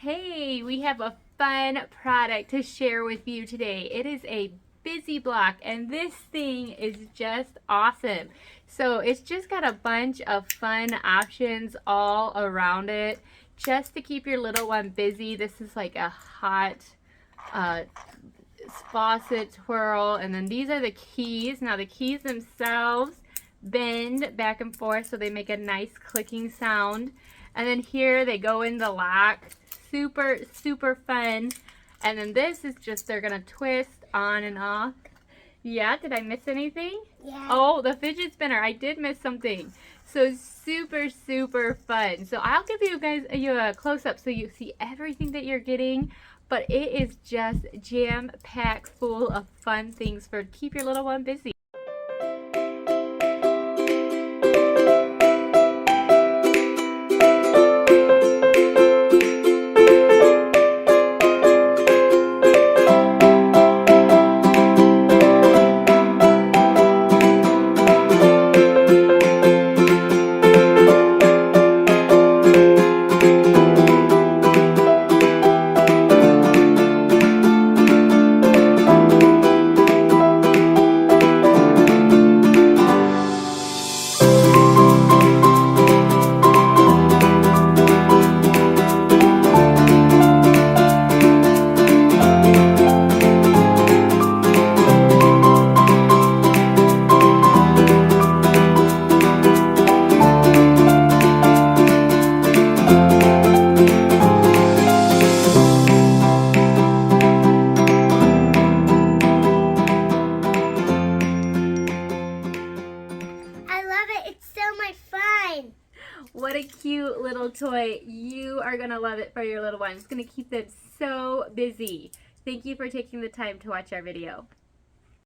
Hey, we have a fun product to share with you today. It is a busy block and this thing is just awesome. So it's just got a bunch of fun options all around it just to keep your little one busy. This is like a hot faucet twirl, and then these are the keys. Now the keys themselves bend back and forth so they make a nice clicking sound, and then here they go in the lock. Super fun. And then this is just, they're gonna twist on and off. Yeah, did I miss anything? Yeah. Oh, the fidget spinner, I did miss something. So super fun. So I'll give you guys a close-up so you see everything that you're getting, but it is just jam-packed full of fun things for keep your little one busy. What a cute little toy. You are going to love it for your little one. It's going to keep them so busy. Thank you for taking the time to watch our video.